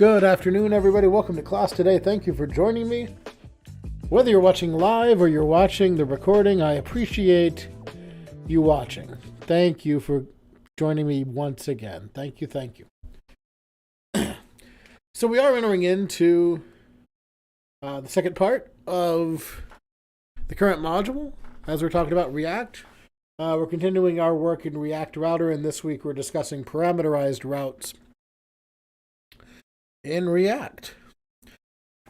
Good afternoon, everybody. Welcome to class today. Thank you for joining me. Whether you're watching live or you're watching the recording, I appreciate you watching. Thank you for joining me once again. Thank you. So we are entering into the second part of the current module as we're talking about React. We're continuing our work in React Router, and this week we're discussing parameterized routes in React.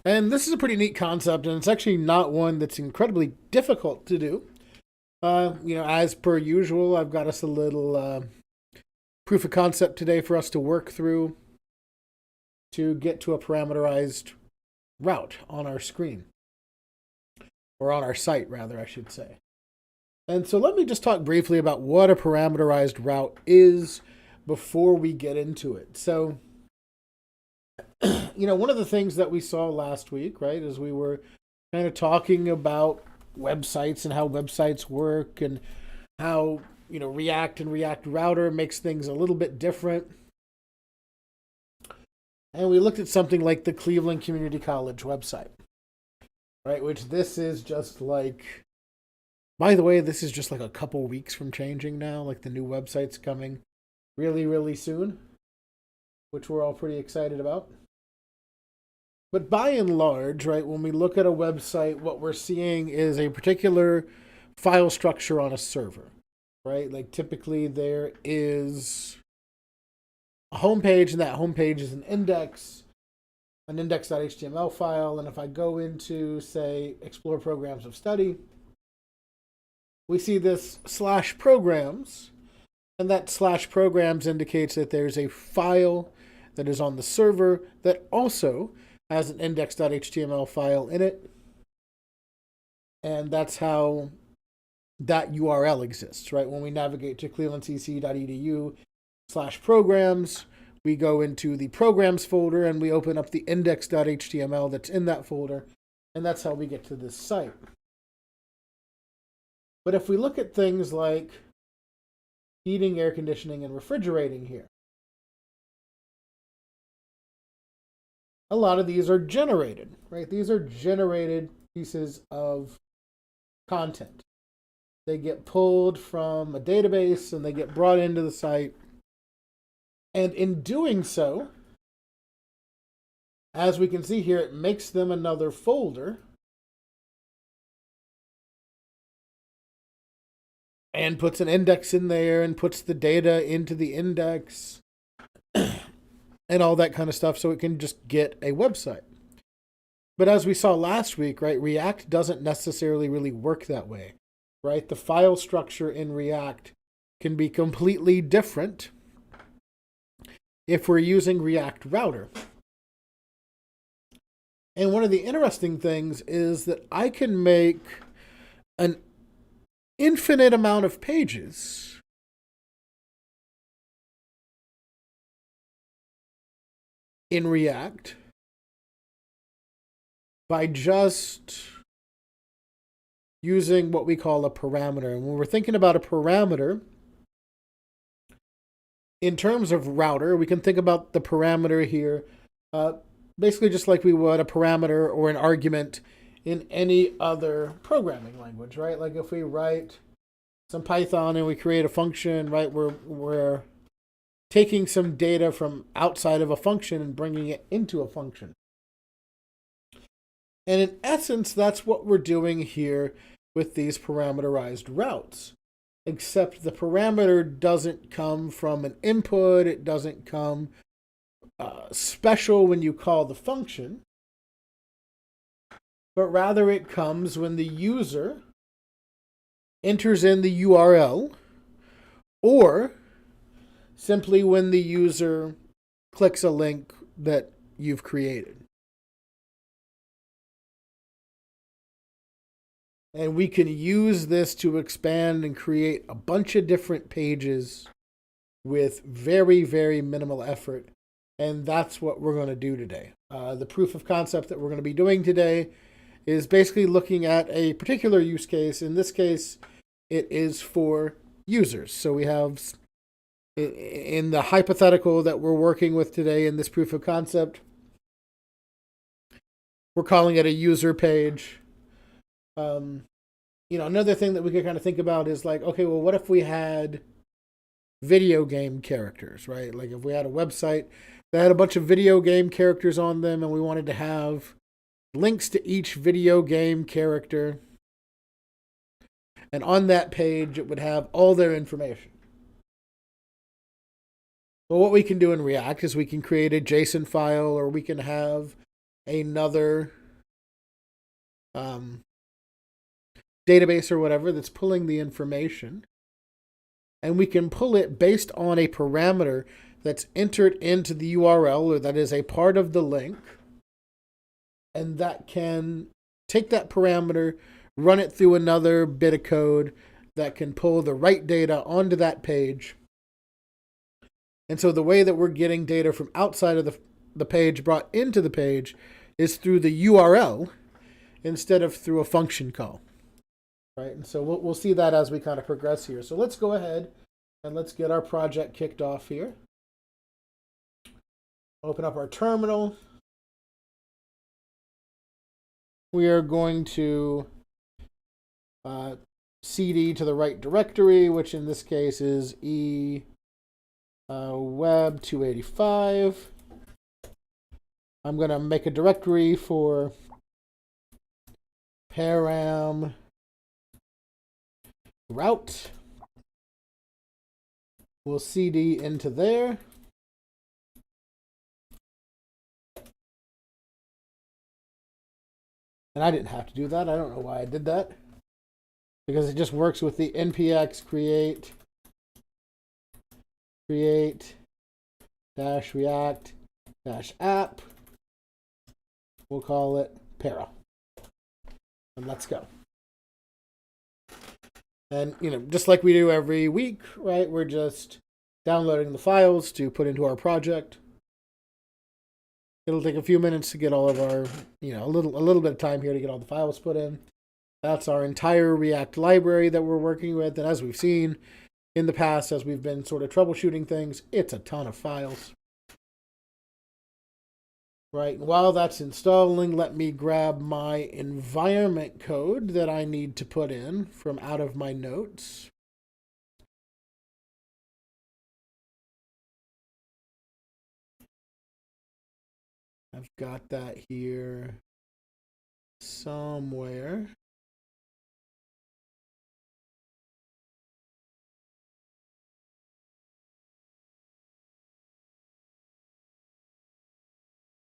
And this is a pretty neat concept, and it's actually not one that's incredibly difficult to do. As per usual, I've got us a little proof of concept today for us to work through to get to a parameterized route on our screen. Or on our site, rather, I should say. And so let me just talk briefly about what a parameterized route is before we get into it. So, one of the things that we saw last week, right, is we were kind of talking about websites and how websites work and how, React and React Router makes things a little bit different. And we looked at something like the Cleveland Community College website, right, which this is just like, by the way, this is just like a couple weeks from changing now. Like the new website's coming really, really soon, which we're all pretty excited about. But by and large, right, when we look at a website, what we're seeing is a particular file structure on a server, right? Like typically there is a homepage, and that homepage is an index.html file. And if I go into, say, Explore Programs of Study, we see this /programs, and that /programs indicates that there's a file that is on the server that also has an index.html file in it. And that's how that URL exists, right? When we navigate to clevelandcc.edu/programs, we go into the programs folder and we open up the index.html that's in that folder. And that's how we get to this site. But if we look at things like heating, air conditioning, and refrigerating here, a lot of these are generated, right? These are generated pieces of content. They get pulled from a database and they get brought into the site. And in doing so, as we can see here, it makes them another folder and puts an index in there and puts the data into the index and all that kind of stuff, so it can just get a website. But as we saw last week, right, React doesn't necessarily really work that way, right? The file structure in React can be completely different if we're using React Router. And one of the interesting things is that I can make an infinite amount of pages in React by just using what we call a parameter. And when we're thinking about a parameter, in terms of router, we can think about the parameter here basically just like we would a parameter or an argument in any other programming language, right? Like if we write some Python and we create a function, right, we're taking some data from outside of a function and bringing it into a function. And in essence, that's what we're doing here with these parameterized routes. Except the parameter doesn't come from an input. It doesn't come special when you call the function. But rather it comes when the user enters in the URL, or simply when the user clicks a link that you've created. And we can use this to expand and create a bunch of different pages with very, very minimal effort. And that's what we're going to do today. The proof of concept that we're going to be doing today is basically looking at a particular use case. In this case, it is for users. So we have, in the hypothetical that we're working with today in this proof of concept, we're calling it a user page. Another thing that we could kind of think about is like, okay, well, what if we had video game characters, right? Like if we had a website that had a bunch of video game characters on them and we wanted to have links to each video game character. And on that page, it would have all their information. Well, what we can do in React is we can create a JSON file, or we can have another database or whatever that's pulling the information. And we can pull it based on a parameter that's entered into the URL, or that is a part of the link. And that can take that parameter, run it through another bit of code that can pull the right data onto that page. And so the way that we're getting data from outside of the page brought into the page is through the URL instead of through a function call. Right? And so we'll see that as we kind of progress here. So let's go ahead and let's get our project kicked off here. Open up our terminal. We are going to cd to the right directory, which in this case is web 285. I'm going to make a directory for param route. We'll cd into there. And I didn't have to do that. I don't know why I did that. Because it just works with the npx create -react -app. We'll call it para. And let's go. And, just like we do every week, right? We're just downloading the files to put into our project. It'll take a few minutes to get all of our, a little bit of time here to get all the files put in. That's our entire React library that we're working with. And as we've seen in the past, as we've been sort of troubleshooting things, it's a ton of files. Right, while that's installing, let me grab my environment code that I need to put in from out of my notes. I've got that here somewhere.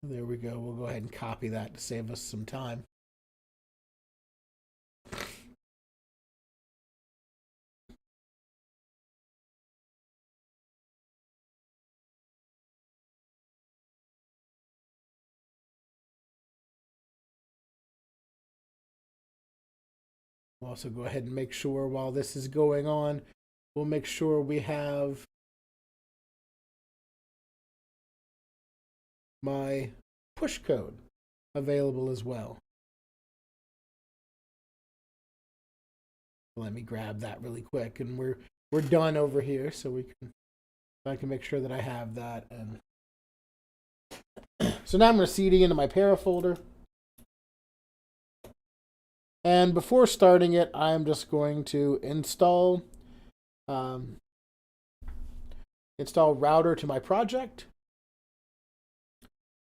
There we go. We'll go ahead and copy that to save us some time. We'll also go ahead and make sure while this is going on, we'll make sure we have my push code available as well. Let me grab that really quick, and we're done over here, so I can make sure that I have that. And so now I'm going to cd into my para folder. And before starting it, I'm just going to install router to my project.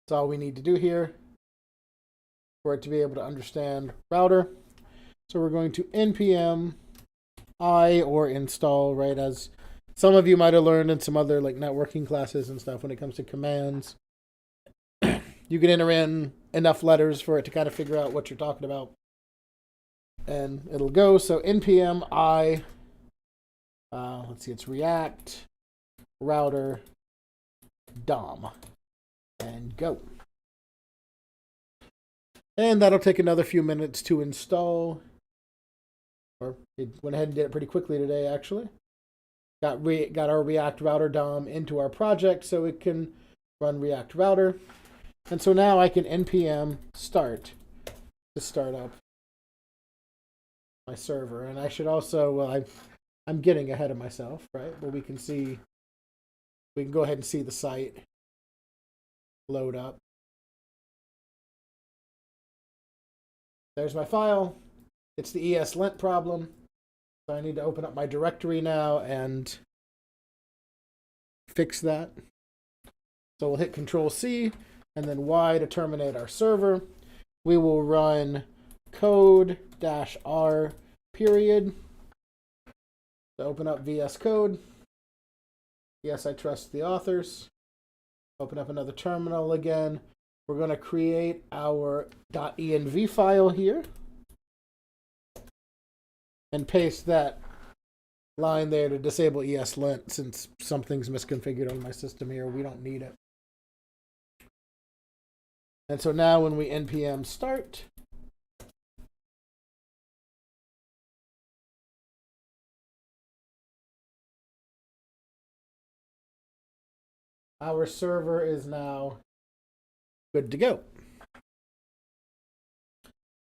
That's all we need to do here for it to be able to understand router. So we're going to npm I or install, right? As some of you might have learned in some other like networking classes and stuff, when it comes to commands, you can enter in enough letters for it to kind of figure out what you're talking about. And it'll go. So npm I, let's see, it's React router DOM, and go. And that'll take another few minutes to install. Or it went ahead and did it pretty quickly today, actually. Got our React router DOM into our project so it can run React router. And so now I can npm start to start up my server. And I should also, well, I'm getting ahead of myself, right? But we can go ahead and see the site load up. There's my file. It's the ESLint problem. So I need to open up my directory now and fix that. So we'll hit Control C and then Y to terminate our server. We will run code-r period to open up VS Code. Yes, I trust the authors. Open up another terminal again. We're going to create our .env file here and paste that line there to disable ESLint. Since something's misconfigured on my system here, we don't need it. And so now when we npm start, our server is now good to go.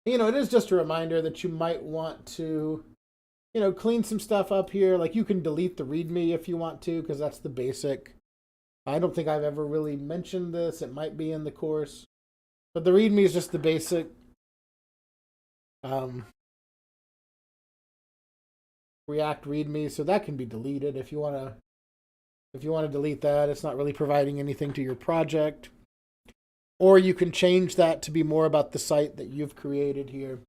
You know, it is just a reminder that you might want to, you know, clean some stuff up here. Like, you can delete the README if you want to, because that's the basic. I don't think I've ever really mentioned this. It might be in the course. But the README is just the basic React README, so that can be deleted if you want to. If you want to delete that, it's not really providing anything to your project. Or you can change that to be more about the site that you've created here.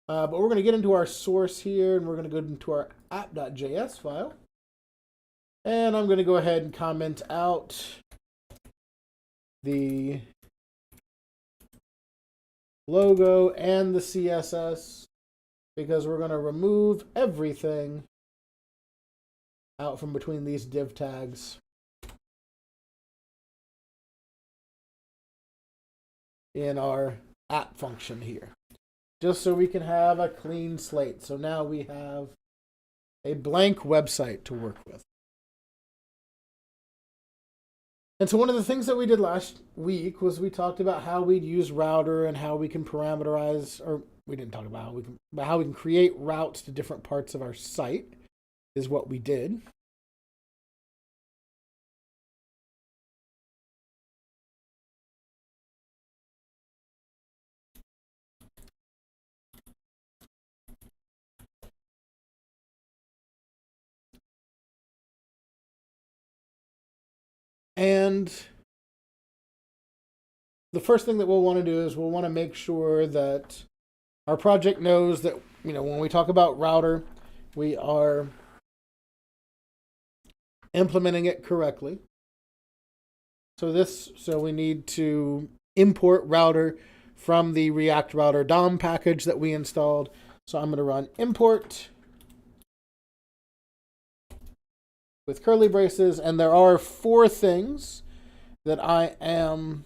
But we're going to get into our source here, and we're going to go into our app.js file. And I'm going to go ahead and comment out the logo and the CSS, because we're going to remove everything out from between these div tags in our app function here, just so we can have a clean slate. So now we have a blank website to work with. And so one of the things that we did last week was we talked about how we'd use router and how we can parameterize, or we didn't talk about how we can create routes to different parts of our site is what we did. And the first thing that we'll want to do is we'll want to make sure that our project knows that, you know, when we talk about router, we are implementing it correctly. So we need to import router from the React Router DOM package that we installed. So I'm going to run import with curly braces, and there are 4 things that I am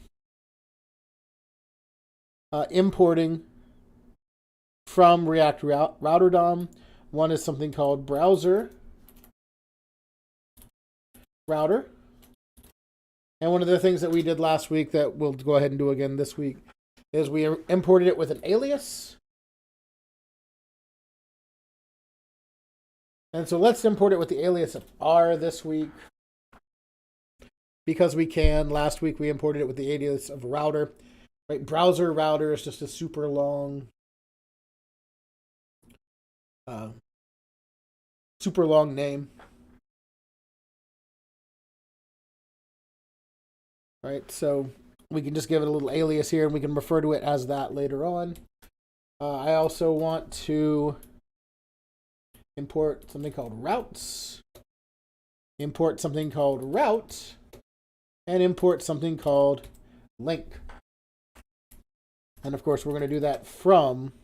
importing from React Router DOM. One is something called browser router. And one of the things that we did last week that we'll go ahead and do again this week is we imported it with an alias. And so let's import it with the alias of R this week, because we can. Last week we imported it with the alias of router. Right? Browser router is just a super long name. Right? So we can just give it a little alias here, and we can refer to it as that later on. I also want to import something called routes, import something called route, and import something called link. And of course, we're going to do that from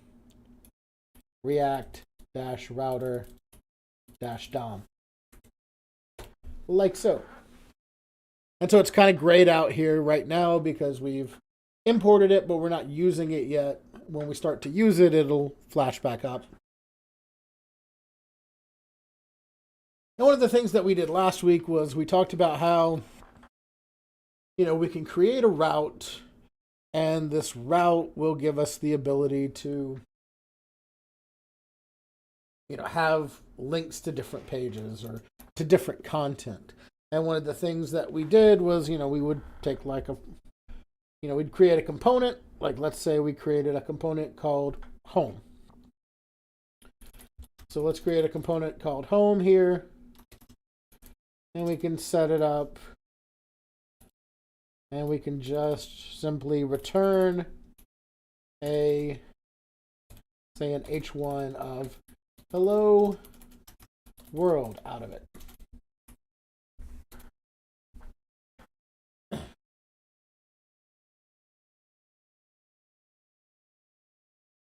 React-router-DOM, like so. And so it's kind of grayed out here right now because we've imported it, but we're not using it yet. When we start to use it, it'll flash back up. And one of the things that we did last week was we talked about how, you know, we can create a route, and this route will give us the ability to, you know, have links to different pages or to different content. And one of the things that we did was, you know, we would take like we'd create a component. Like, let's say we created a component called home. So let's create a component called home here. And we can set it up. And we can just simply return say an H1 of hello world out of it.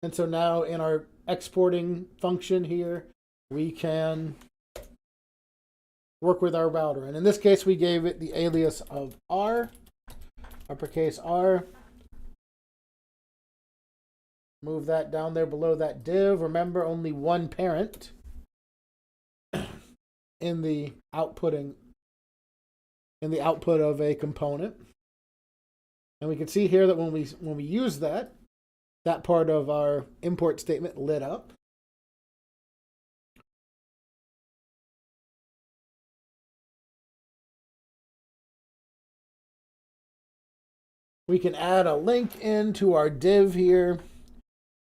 And so now in our exporting function here, we can work with our router. And in this case, we gave it the alias of R, uppercase R. Move that down there below that div. Remember, only one parent in the output of a component. And we can see here that when we use that part of our import statement lit up. We can add a link into our div here,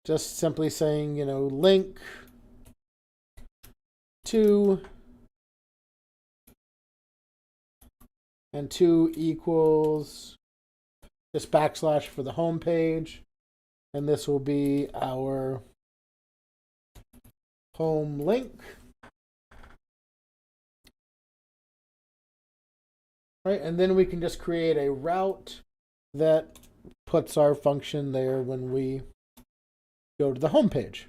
just simply saying, link to, and 2 equals just backslash for the home page. And this will be our home link. Right, and then we can just create a route that puts our function there when we go to the home page.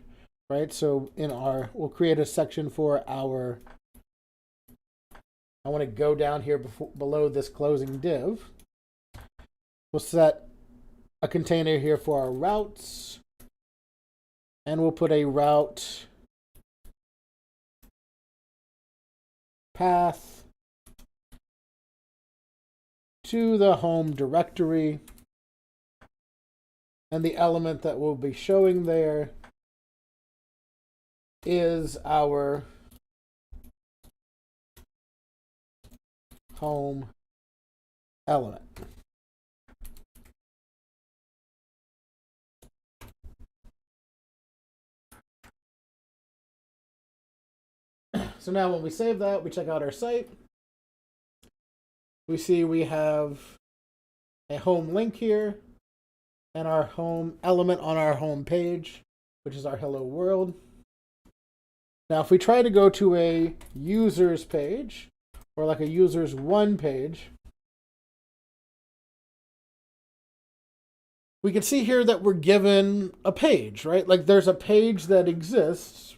Right, so we'll create a section for our, I want to go down here below this closing div. We'll set a container here for our routes, and we'll put a route path to the home directory, and the element that we'll be showing there is our home element. So now when we save that, we check out our site. We see we have a home link here and our home element on our home page, which is our hello world. Now, if we try to go to a users page or like a users one page, we can see here that we're given a page, right? Like there's a page that exists,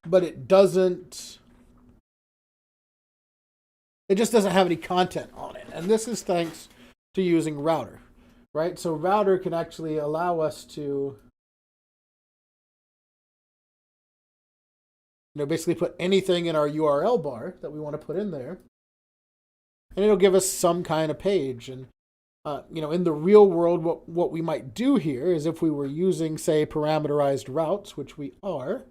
but it just doesn't have any content on it. And this is thanks to using router, right? So router can actually allow us to, basically put anything in our URL bar that we want to put in there, and it'll give us some kind of page. And in the real world, what we might do here is if we were using, say, parameterized routes, which we are,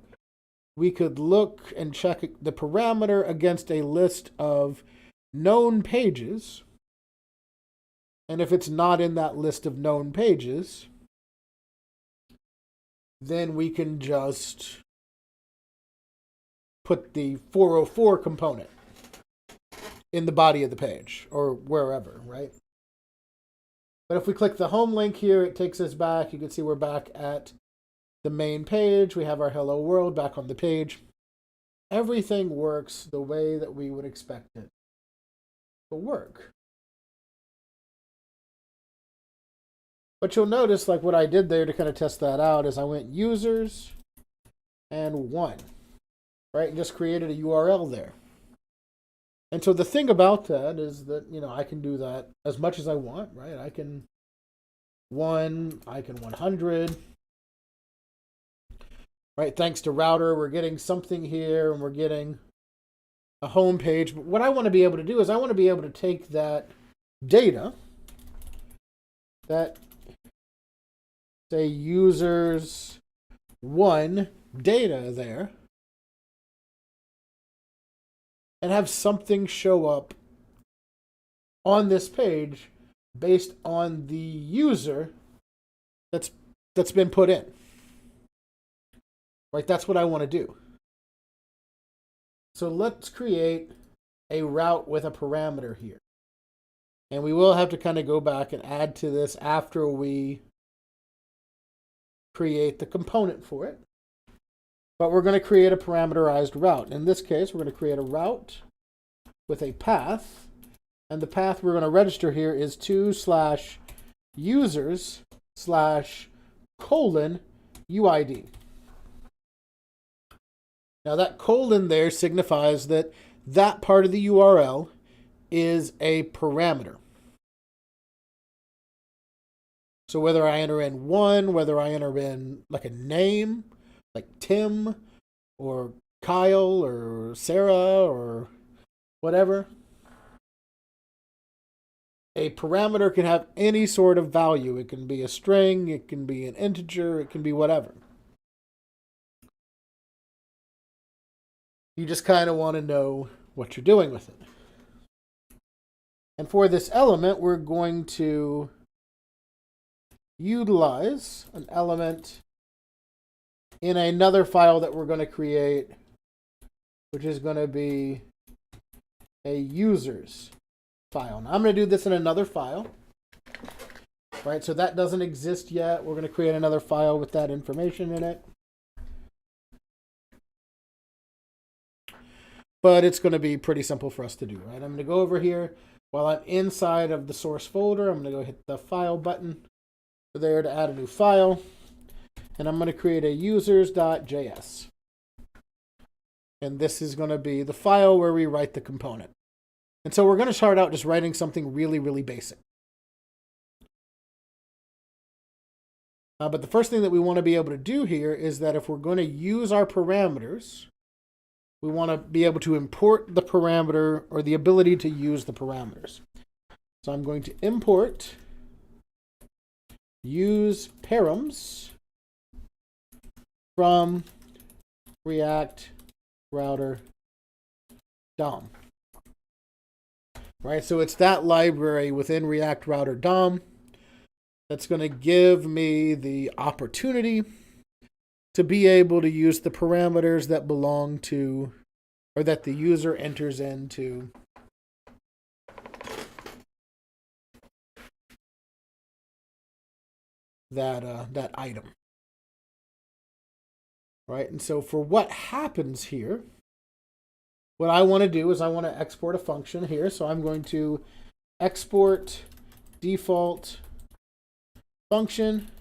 we could look and check the parameter against a list of known pages. And if it's not in that list of known pages, then we can just put the 404 component in the body of the page or wherever, right? But if we click the home link here, it takes us back. You can see we're back at the main page. We have our hello world back on the page. Everything works the way that we would expect it to work. But you'll notice, like what I did there to kind of test that out is I went users and one, right? And just created a URL there. And so the thing about that is that, I can do that as much as I want, right? I can 100. Right, thanks to router, we're getting something here and we're getting a home page. But what I want to be able to do is I want to be able to take that data, that say users one data there, and have something show up on this page based on the user that's been put in. right? That's what I want to do. So let's create a route with a parameter here. And we will have to kind of go back and add to this after we create the component for it. But we're going to create a parameterized route. In this case, we're going to create a route with a path. And the path we're going to register here is 2/users/:UID. Now that colon there signifies that that part of the URL is a parameter. So whether I enter in one, whether I enter in like a name, like Tim or Kyle or Sarah or whatever, a parameter can have any sort of value. It can be a string, it can be an integer, it can be whatever. You just kind of want to know what you're doing with it. And for this element, we're going to utilize an element in another file that we're going to create, which is going to be a users file. Now, I'm going to do this in another file, right? So that doesn't exist yet. We're going to create another file with that information in it. But it's going to be pretty simple for us to do, right? I'm going to go over here. While I'm inside of the source folder, I'm going to go hit the file button there to add a new file. And I'm going to create a users.js. And this is going to be the file where we write the component. And so we're going to start out just writing something really, really basic. But the first thing that we want to be able to do here is that if we're going to use our parameters, we want to be able to import the parameter or the ability to use the parameters. So I'm going to import use params from React Router DOM. Right, so it's that library within React Router DOM that's going to give me the opportunity to be able to use the parameters that belong to, or that the user enters into that item. Right, and so for what happens here, what I want to do is I want to export a function here. So I'm going to export default function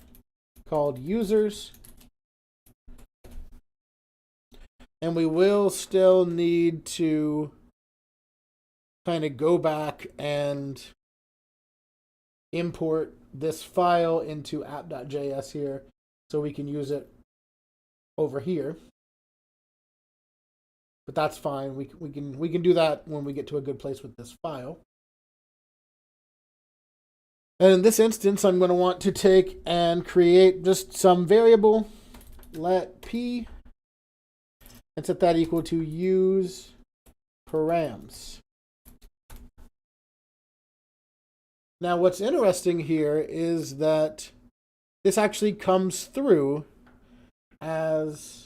called users. And we will still need to kind of go back and import this file into app.js here so we can use it over here. But that's fine. We can do that when we get to a good place with this file. And in this instance, I'm going to want to take and create just some variable, let p, and set that equal to use params. Now, what's interesting here is that this actually comes through as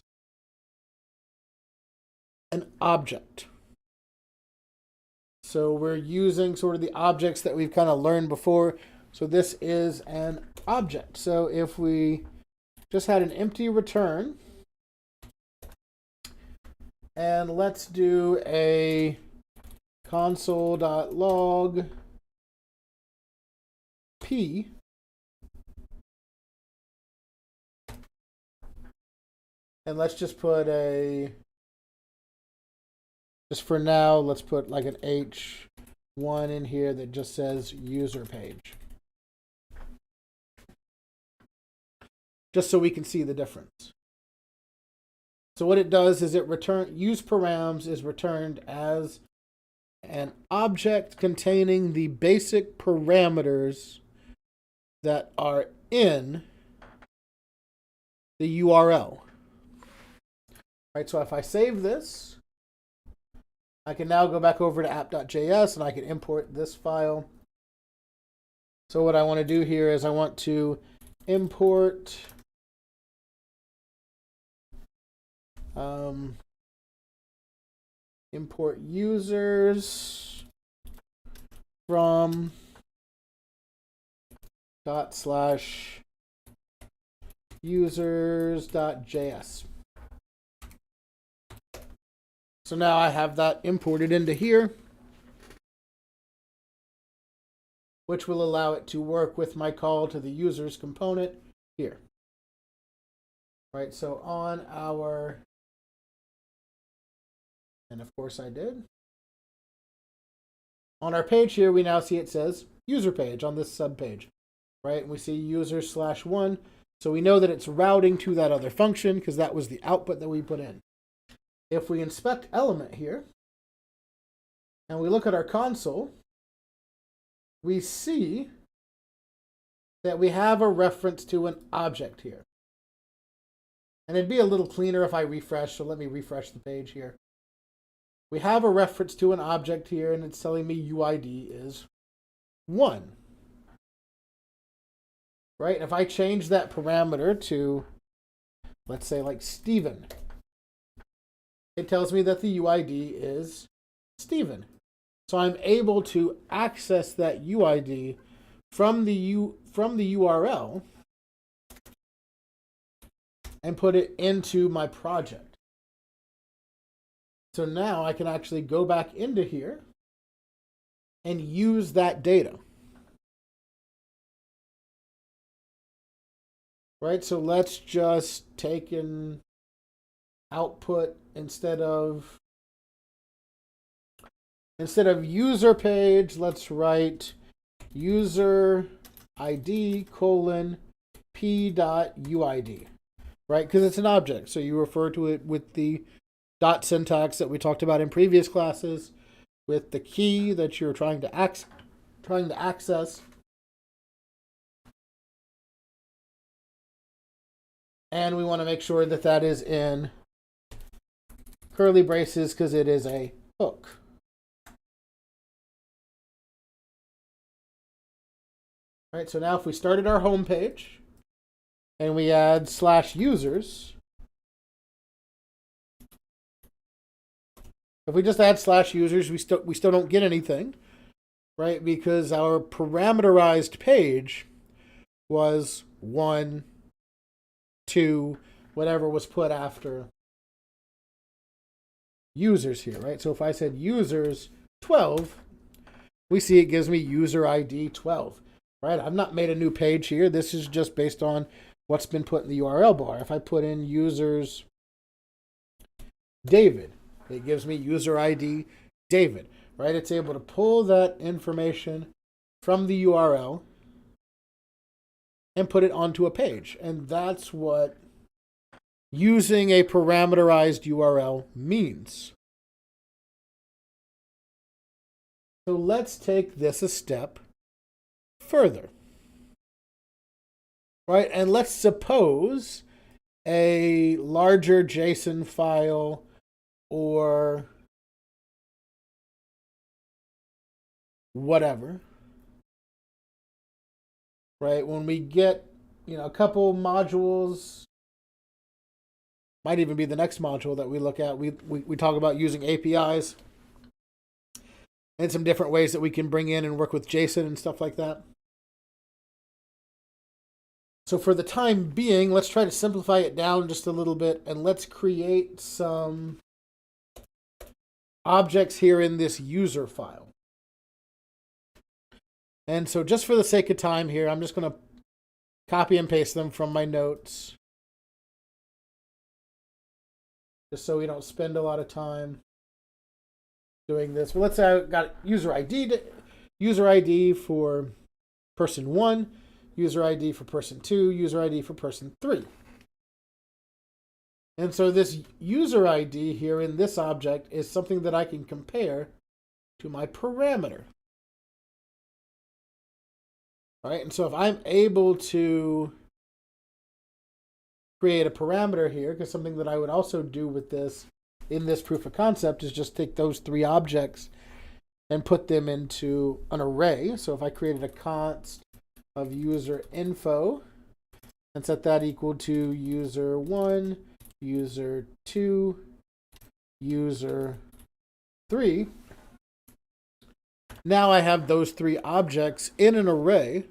an object. So we're using sort of the objects that we've kind of learned before. So this is an object. So if we just had an empty return, and let's do a console.log p, and let's just put just for now, let's put like an H1 in here that just says user page. Just so we can see the difference. So what it does is it use params is returned as an object containing the basic parameters that are in the URL. Right, so if I save this, I can now go back over to app.js and I can import this file. So what I want to do here is I want to import Import users from /users.js. So now I have that imported into here, which will allow it to work with my call to the users component here. Right, so on our, and of course I did. On our page here, we now see it says user page on this sub page, right? And we see user /1. So we know that it's routing to that other function because that was the output that we put in. If we inspect element here and we look at our console, we see that we have a reference to an object here. And it'd be a little cleaner if I refresh, so let me refresh the page here. We have a reference to an object here, and it's telling me UID is 1. Right? And if I change that parameter to, let's say, like Stephen, it tells me that the UID is Stephen. So I'm able to access that UID from the URL and put it into my project. So now I can actually go back into here and use that data. Right, so let's just take an output instead of user page, let's write user ID p.uid, right? Because it's an object, so you refer to it with the dot syntax that we talked about in previous classes, with the key that you're trying to access. And we want to make sure that that is in curly braces because it is a hook. All right, so now if we started our home page and we add /users, if we just add /users, we still don't get anything, right? Because our parameterized page was 1, 2, whatever was put after users here, right? So if I said users 12, we see it gives me user ID 12, right? I've not made a new page here. This is just based on what's been put in the URL bar. If I put in users David, it gives me user ID David, right? It's able to pull that information from the URL and put it onto a page. And that's what using a parameterized URL means. So let's take this a step further, right? And let's suppose a larger JSON file or whatever, right? When we get, a couple modules, might even be the next module that we look at, we talk about using APIs and some different ways that we can bring in and work with JSON and stuff like that. So for the time being, let's try to simplify it down just a little bit, and let's create some objects here in this user file. And so just for the sake of time here, I'm just going to copy and paste them from my notes, just so we don't spend a lot of time doing this. But let's say I got user ID for person 1, user ID for person 2, user ID for person 3. And so this user ID here in this object is something that I can compare to my parameter. All right, and so if I'm able to create a parameter here, because something that I would also do with this in this proof of concept is just take those 3 objects and put them into an array. So if I created a const of user info and set that equal to user 1, user 2, user 3. Now I have those 3 objects in an array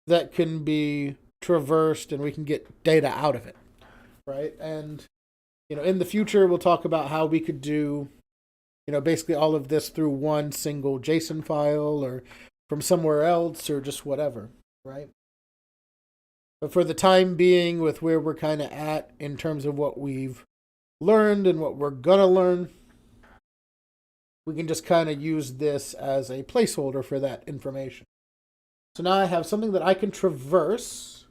that can be traversed and we can get data out of it, right? And, in the future, we'll talk about how we could do, basically all of this through one single JSON file or from somewhere else or just whatever, right? But for the time being, with where we're kind of at in terms of what we've learned and what we're going to learn, we can just kind of use this as a placeholder for that information. So now I have something that I can traverse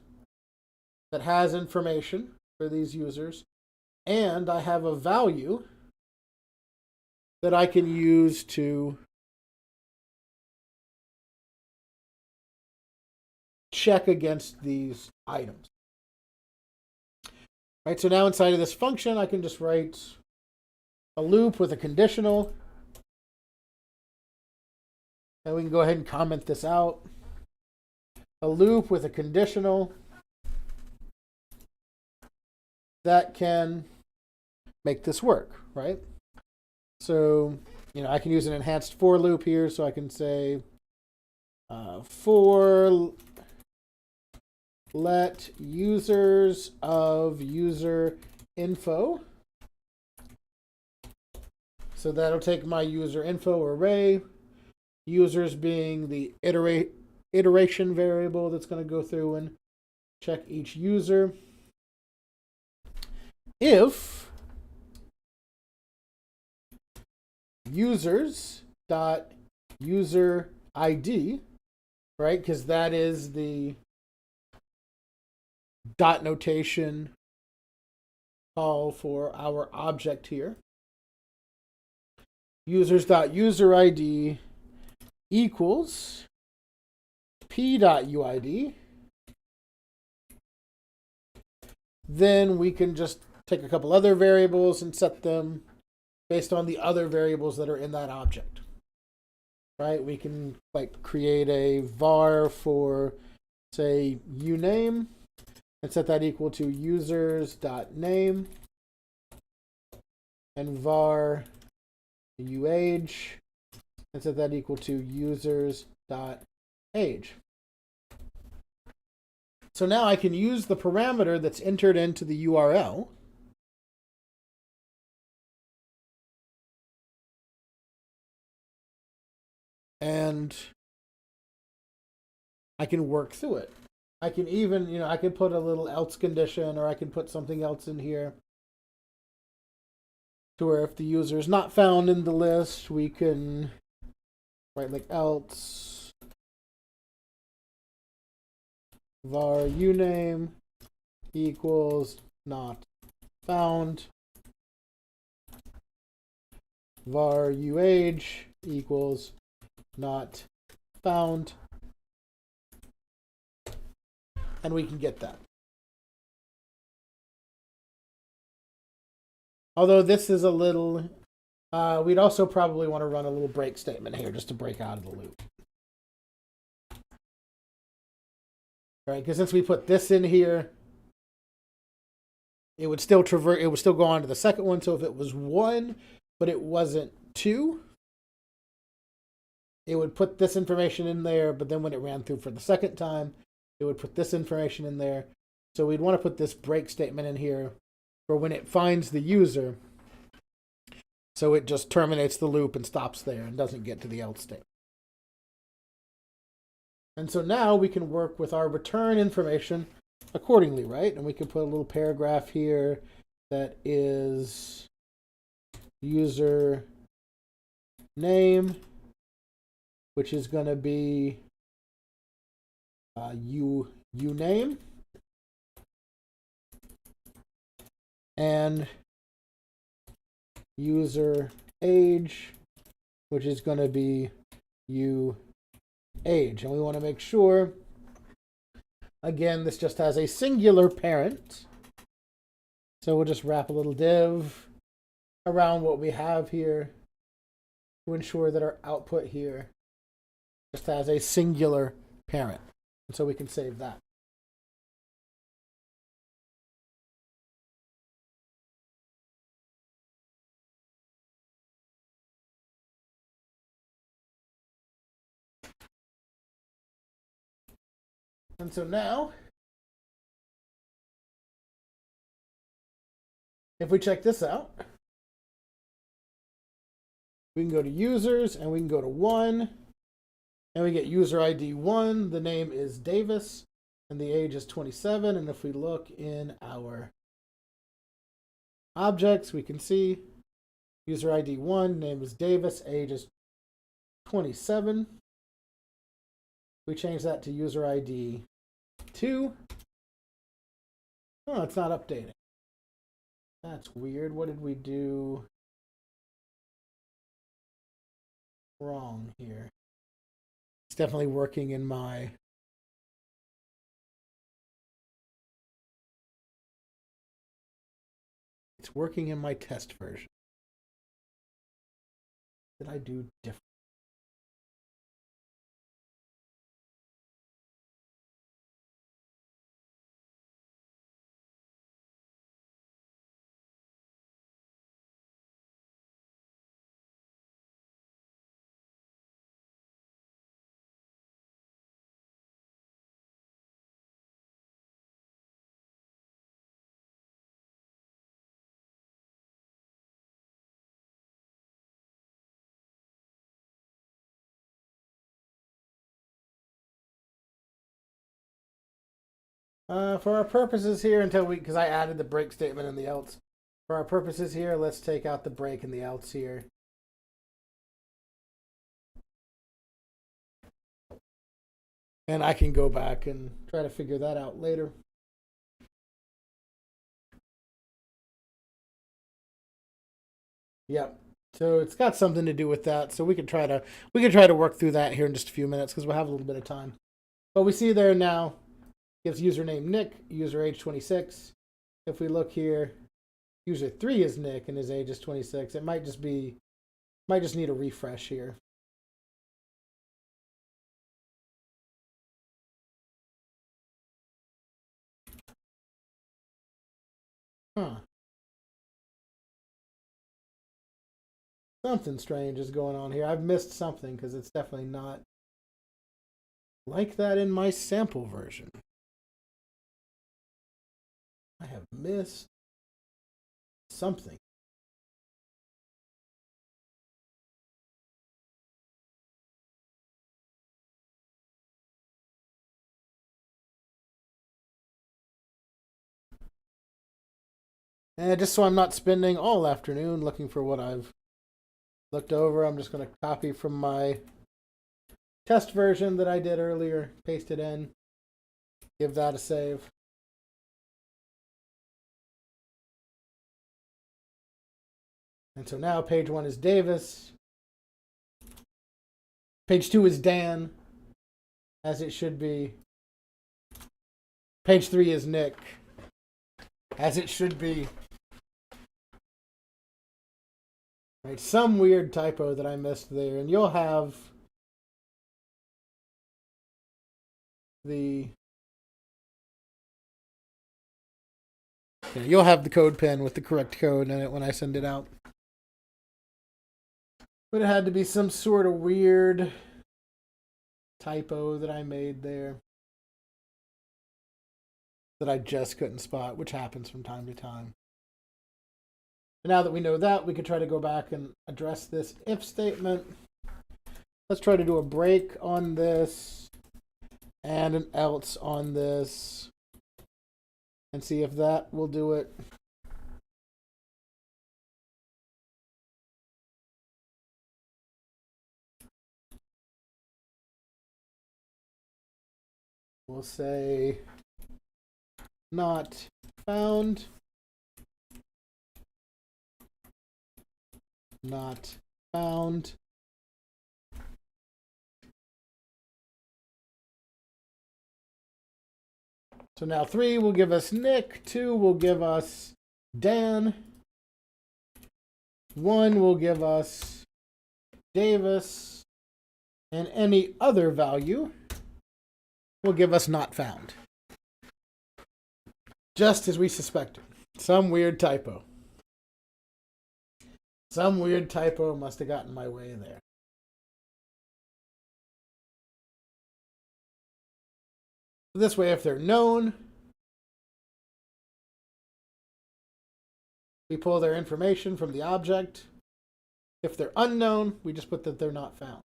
that has information for these users, and I have a value that I can use to check against these items. Right, so now inside of this function, I can just write a loop with a conditional. And we can go ahead and comment this out. A loop with a conditional that can make this work, right? So, I can use an enhanced for loop here. So I can say for let users of user info. So that'll take my user info array, users being the iteration variable that's going to go through and check each user. If users.user ID, right? Because that is the dot notation call for our object here. Users.user ID equals p.uid. Then we can just take a couple other variables and set them based on the other variables that are in that object. Right? We can create a var for, say, uname and set that equal to users.name and var uage and set that equal to users.age. So now I can use the parameter that's entered into the URL and I can work through it. I can even, I can put a little else condition, or I can put something else in here to where if the user is not found in the list, we can write else var uname equals not found, var uage equals not found, and we can get that. Although this is a little, we'd also probably want to run a little break statement here just to break out of the loop. Right, because since we put this in here, it would still it would still go on to the second one. So if it was 1, but it wasn't 2, it would put this information in there, but then when it ran through for the second time, it would put this information in there. So we'd want to put this break statement in here for when it finds the user. So it just terminates the loop and stops there and doesn't get to the else state. And so now we can work with our return information accordingly, right? And we can put a little paragraph here that is user name, which is going to be uname, and user age, which is going to be age. And we want to make sure, again, this just has a singular parent. So we'll just wrap a little div around what we have here to ensure that our output here just has a singular parent. And so we can save that. And so now, if we check this out, we can go to users and we can go to 1 and we get user ID 1. The name is Davis and the age is 27. And if we look in our objects, we can see user ID 1, name is Davis, age is 27. We change that to user ID 2. Oh, it's not updating. That's weird. What did we do wrong here? It's definitely working in my... It's working in my test version. What did I do different? For our purposes here, until we, because I added the break statement and the else. For our purposes here, let's take out the break and the else here. And I can go back and try to figure that out later. Yep. So it's got something to do with that. So we could try to work through that here in just a few minutes because we'll have a little bit of time. But we see there now gives username Nick, user age 26. If we look here, user 3 is Nick and his age is 26. It might just need a refresh here. Huh. Something strange is going on here. I've missed something because it's definitely not like that in my sample version. I have missed something. And just so I'm not spending all afternoon looking for what I've looked over, I'm just going to copy from my test version that I did earlier, paste it in, give that a save. And so now page 1 is Davis. Page 2 is Dan, as it should be. Page 3 is Nick, as it should be. Right, some weird typo that I missed there, and you'll have the code pen with the correct code in it when I send it out. But it had to be some sort of weird typo that I made there that I just couldn't spot, which happens from time to time. And now that we know that, we could try to go back and address this if statement. Let's try to do a break on this and an else on this and see if that will do it. We'll say not found. Not found. So now 3 will give us Nick, 2 will give us Dan, 1 will give us Davis, and any other value will give us not found. Just as we suspected. Some weird typo. Some weird typo must have gotten my way there. This way, if they're known, we pull their information from the object. If they're unknown, we just put that they're not found.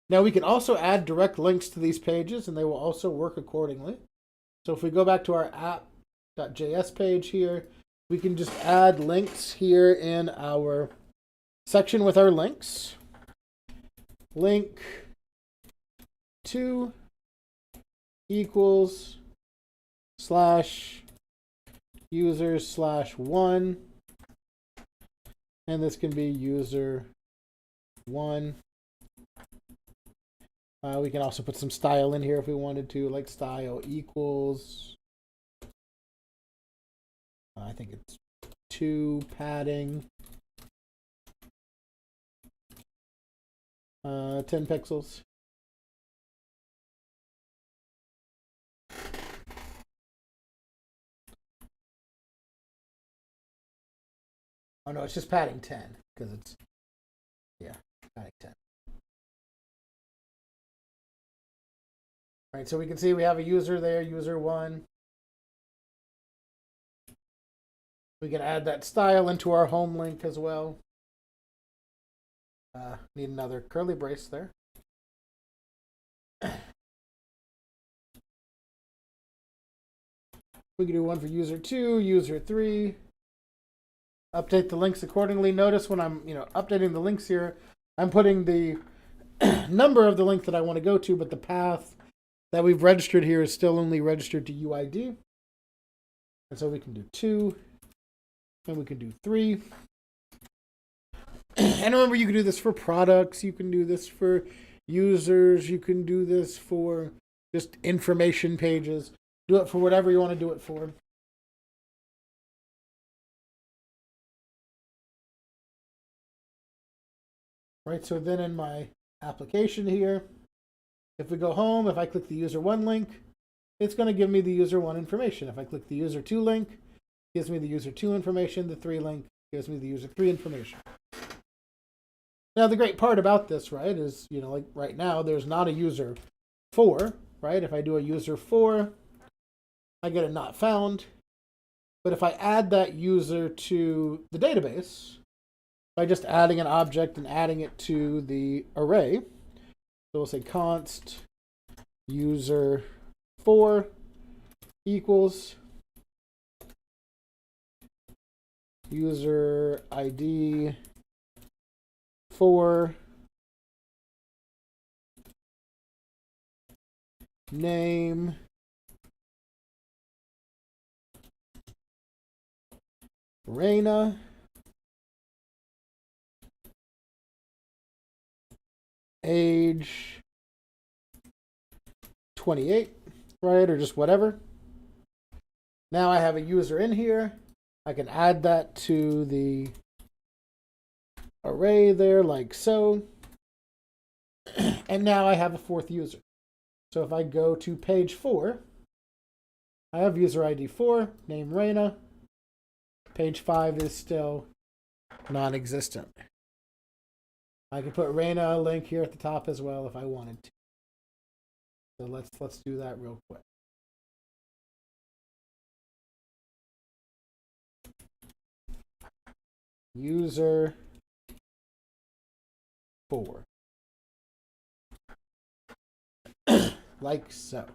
Now we can also add direct links to these pages, and they will also work accordingly. So if we go back to our app.js page here, we can just add links here in our section with our links. Link 2 equals /users/1, and this can be user 1. We can also put some style in here if we wanted to, like style equals, I think it's 2 padding, 10 pixels. Oh no, it's just padding 10 because it's, yeah, padding 10. All right, so we can see we have a user there, user 1. We can add that style into our home link as well. Need another curly brace there. We can do one for user 2, user 3. Update the links accordingly. Notice when I'm, updating the links here, I'm putting the number of the link that I want to go to, but the path that we've registered here is still only registered to UID. And so we can do 2, and we can do 3. And remember, you can do this for products, you can do this for users, you can do this for just information pages. Do it for whatever you want to do it for. Right, so then in my application here, if we go home, if I click the user 1 link, it's going to give me the user 1 information. If I click the user 2 link, it gives me the user 2 information. The 3 link gives me the user 3 information. Now, the great part about this, right, is, like right now, there's not a user 4, right? If I do a user 4, I get a not found. But if I add that user to the database, by just adding an object and adding it to the array, so we'll say const user 4 equals user ID 4 name Reina age 28, right, or just whatever. Now I have a user in here. I can add that to the array there like so. And now I have a 4th user. So if I go to page 4, I have user ID 4, name Reina. Page 5 is still non-existent. I could put Reina link here at the top as well if I wanted to. So let's do that real quick. User 4. Like so.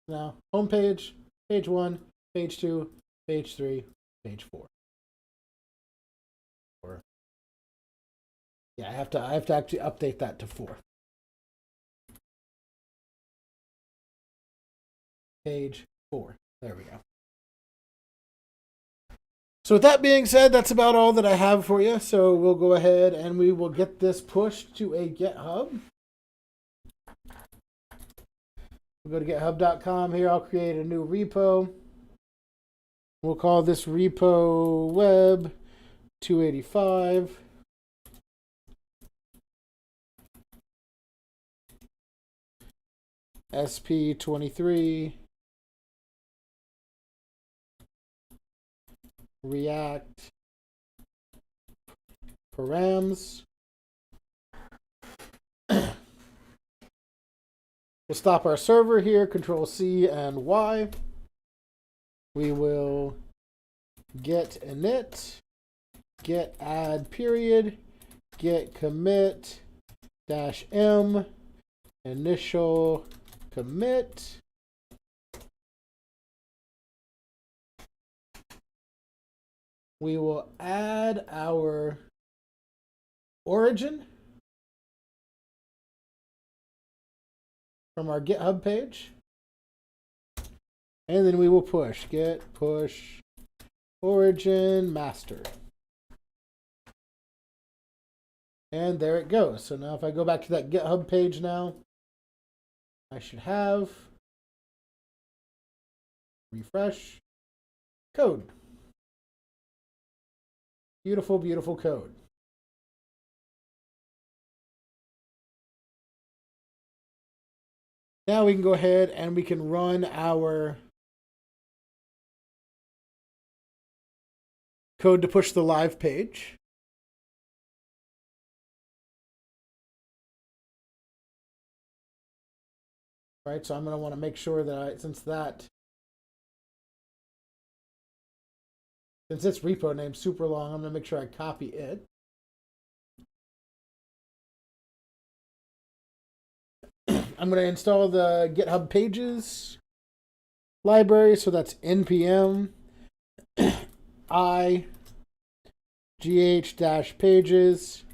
Now, home page, page 1, page 2, page 3, page 4. Yeah, I have to actually update that to 4. Page 4. There we go. So with that being said, that's about all that I have for you. So we'll go ahead and we will get this pushed to a GitHub. We'll go to github.com here. I'll create a new repo. We'll call this repo web 285. SP23 React params. We'll stop our server here, Control C and Y. We will get init, get add period, get commit -m, initial commit. We will add our origin from our GitHub page. And then we will push get push origin master. And there it goes. So now if I go back to that GitHub page now, I should have refresh code. Beautiful, beautiful code. Now we can go ahead and we can run our code to push the live page. Right, so I'm going to want to make sure that since this repo name's super long, I'm going to make sure I copy it. I'm going to install the GitHub Pages library, so that's npm I gh-pages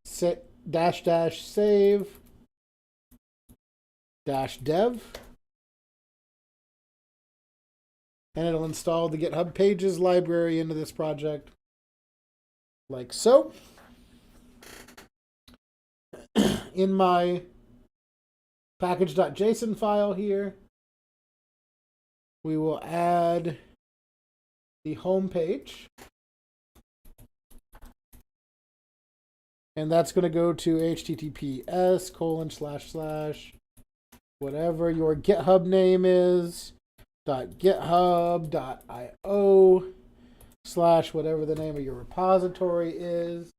set --save -dev, and it'll install the GitHub Pages library into this project like so. In my package.json file here, we will add the home page. And that's going to go to https:// whatever your GitHub name is, .github.io / whatever the name of your repository is.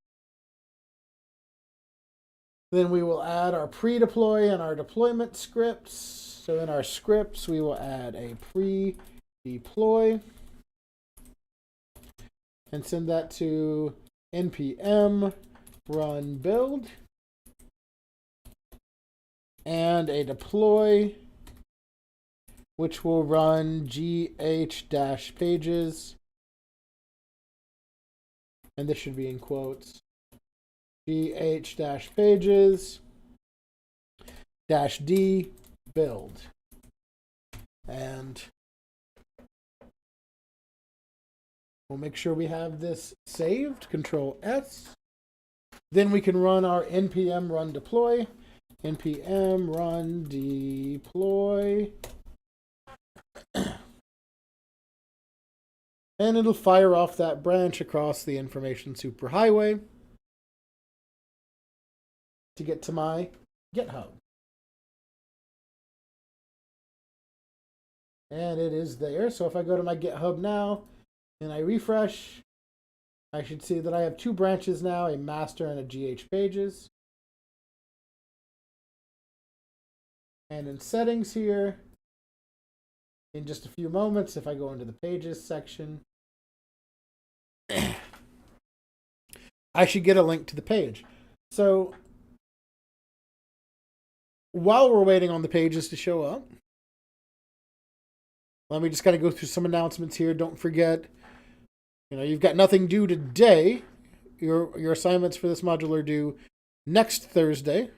Then we will add our pre-deploy and our deployment scripts. So in our scripts, we will add a pre-deploy and send that to npm run build, and a deploy which will run gh-pages, and this should be in quotes, gh-pages -d build. And we'll make sure we have this saved, Control S. Then we can run our npm run deploy, npm run deploy, and it'll fire off that branch across the information superhighway to get to my GitHub. And it is there. So if I go to my GitHub now and I refresh, I should see that I have two branches now, a master and a gh-pages. And in settings here, in just a few moments, if I go into the pages section, I should get a link to the page. So while we're waiting on the pages to show up, let me just kind of go through some announcements here. Don't forget, you've got nothing due today. Your assignments for this module are due next Thursday.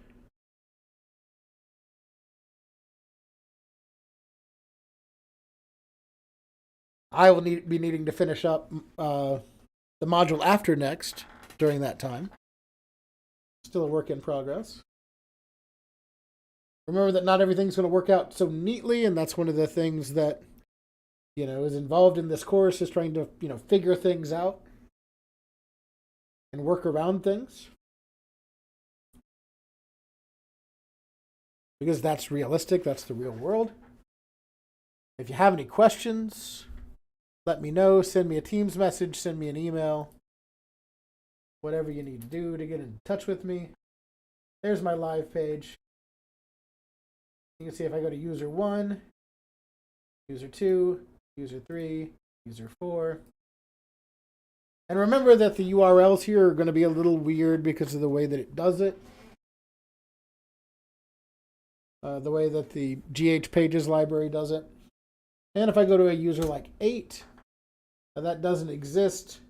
I will be needing to finish up the module after next during that time. Still a work in progress. Remember that not everything's going to work out so neatly, and that's one of the things that is involved in this course, is trying to figure things out and work around things, because that's realistic. That's the real world. If you have any questions, let me know. Send me a Teams message, send me an email, whatever you need to do to get in touch with me. There's my live page. You can see if I go to user 1, user 2, user 3, user 4. And remember that the URLs here are going to be a little weird because of the way that it does it. The way that the GH Pages library does it. And if I go to a user like 8, that doesn't exist.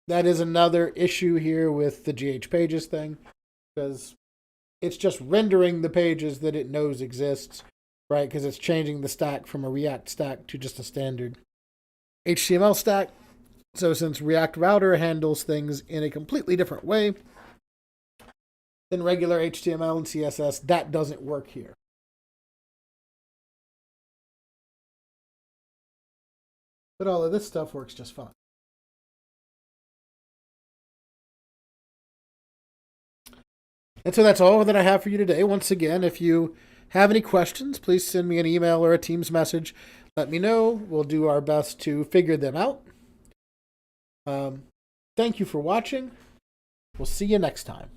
That is another issue here with the GH Pages thing, because it's just rendering the pages that it knows exists, right? Because it's changing the stack from a React stack to just a standard HTML stack. So since React Router handles things in a completely different way than regular HTML and CSS, that doesn't work here. But all of this stuff works just fine. And so that's all that I have for you today. Once again, if you have any questions, please send me an email or a Teams message. Let me know. We'll do our best to figure them out. Thank you for watching. We'll see you next time.